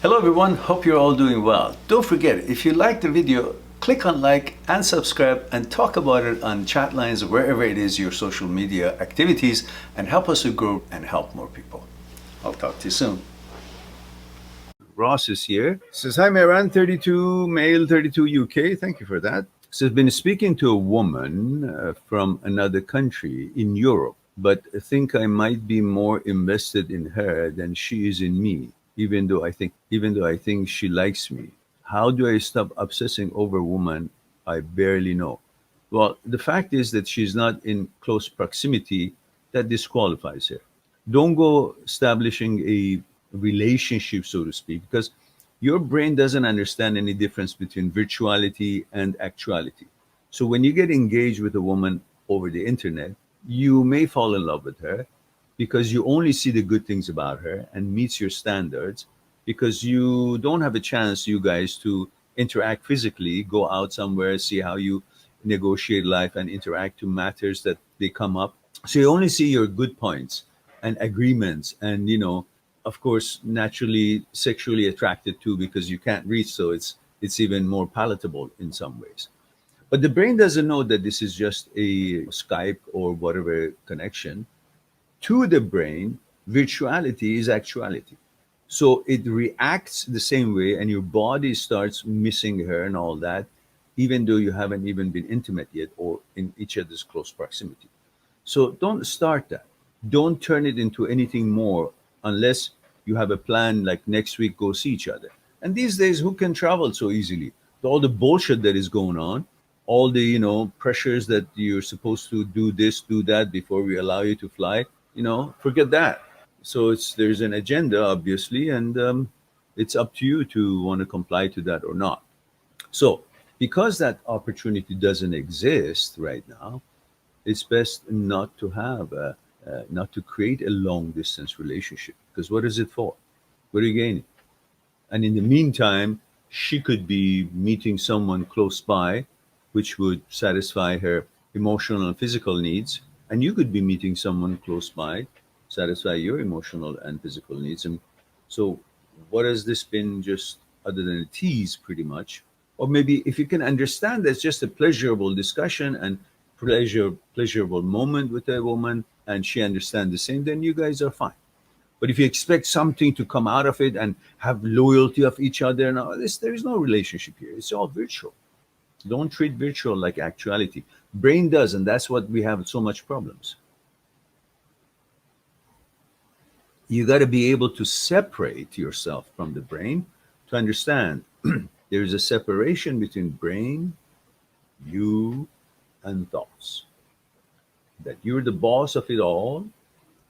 Hello everyone, hope you're all doing well. Don't forget, if you like the video, click on like and subscribe and talk about it on chat lines or wherever it is your social media activities and help us to grow and help more people. I'll talk to you soon. Ross is here. Says, hi Mehran, 32, male, 32 UK. Thank you for that. Says, been speaking to a woman from another country in Europe, but I think I might be more invested in her than she is in me, even though I think she likes me. How do I stop obsessing over a woman I barely know? Well, the fact is that she's not in close proximity. That disqualifies her. Don't go establishing a relationship, so to speak, because your brain doesn't understand any difference between virtuality and actuality. So when you get engaged with a woman over the internet, you may fall in love with her because you only see the good things about her and meets your standards, because you don't have a chance, you guys, to interact physically, go out somewhere, see how you negotiate life and interact to matters that they come up. So you only see your good points and agreements, and of course, naturally sexually attracted too, because you can't reach, so it's even more palatable in some ways. But the brain doesn't know that this is just a Skype or whatever connection. To the brain, virtuality is actuality. So it reacts the same way, and your body starts missing her and all that, even though you haven't even been intimate yet or in each other's close proximity. So don't start that. Don't turn it into anything more unless you have a plan like next week go see each other. And these days, who can travel so easily? All the bullshit that is going on, all the pressures that you're supposed to do this, do that before we allow you to fly. Forget that. So there's an agenda, obviously, and it's up to you to want to comply to that or not. So because that opportunity doesn't exist right now, it's best not to create a long distance relationship, because what is it for? What are you gaining? And in the meantime, she could be meeting someone close by, which would satisfy her emotional and physical needs, and you could be meeting someone close by, satisfy your emotional and physical needs. And so what has this been, just other than a tease, pretty much? Or maybe if you can understand that's just a pleasurable discussion and pleasurable moment with a woman, and she understands the same, then you guys are fine. But if you expect something to come out of it and have loyalty of each other, no, there is no relationship here. It's all virtual. Don't treat virtual like actuality. Brain does, and that's what we have so much problems. You got to be able to separate yourself from the brain to understand there is a separation between brain, you, and thoughts. That you're the boss of it all,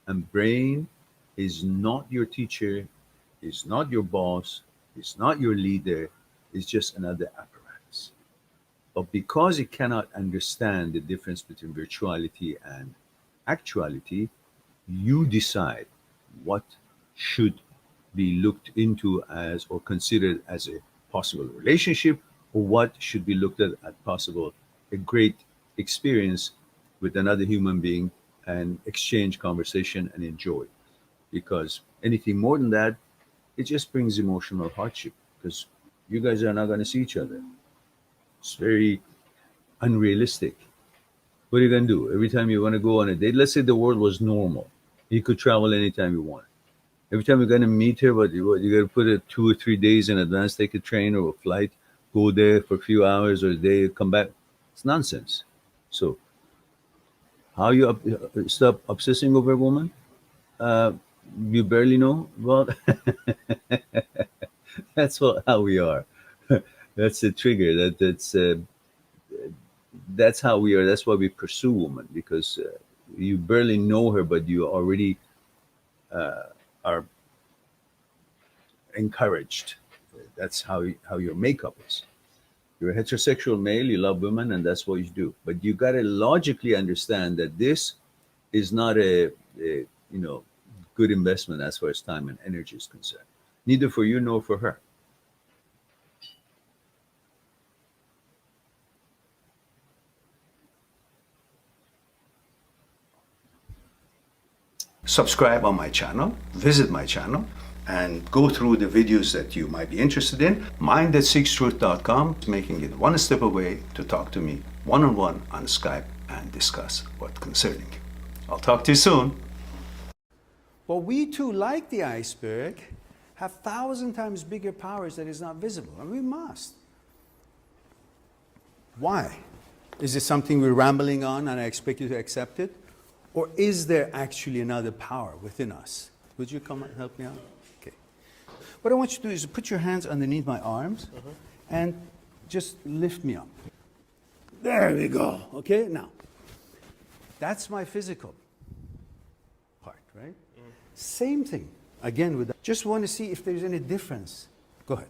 and brain is not your teacher, is not your boss, is not your leader, is just another apparatus. But because it cannot understand the difference between virtuality and actuality, you decide what should be looked into as or considered as a possible relationship, or what should be looked at possible a great experience with another human being, and exchange conversation and enjoy. Because anything more than that, it just brings emotional hardship, because you guys are not going to see each other. It's very unrealistic. What are you going to do? Every time you want to go on a date, let's say the world was normal, you could travel anytime you want. Every time you're going to meet her, but you got to put it 2 or 3 days in advance, take a train or a flight, go there for a few hours or a day, come back. It's nonsense. So how you stop obsessing over a woman you barely know? Well, how we are. That's the trigger. That's how we are. That's why we pursue women, because you barely know her, but you already are encouraged. That's how your makeup is. You're a heterosexual male, you love women, and that's what you do. But you got to logically understand that this is not a good investment as far as time and energy is concerned. Neither for you nor for her. Subscribe on my channel, visit my channel, and go through the videos that you might be interested in. Mind@seekstruth.com is making it one step away to talk to me one-on-one on Skype and discuss what concerning you. I'll talk to you soon. But we too, like the iceberg, have 1,000 times bigger powers that is not visible, and we must. Why? Is it something we're rambling on and I expect you to accept it? Or is there actually another power within us? Would you come and help me out? Okay. What I want you to do is put your hands underneath my arms and just lift me up. There we go. Okay, now, that's my physical part, right? Same thing, again, with that. Just want to see if there's any difference. Go ahead.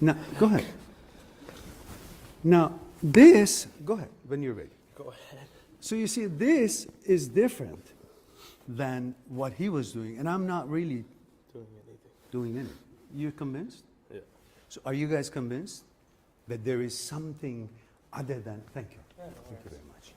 Now, go ahead. Now, this, go ahead, when you're ready. Go ahead. So you see, this is different than what he was doing, and I'm not really doing anything. You're convinced? Yeah. So are you guys convinced that there is something other than, thank you. Yeah, no Thank you very much.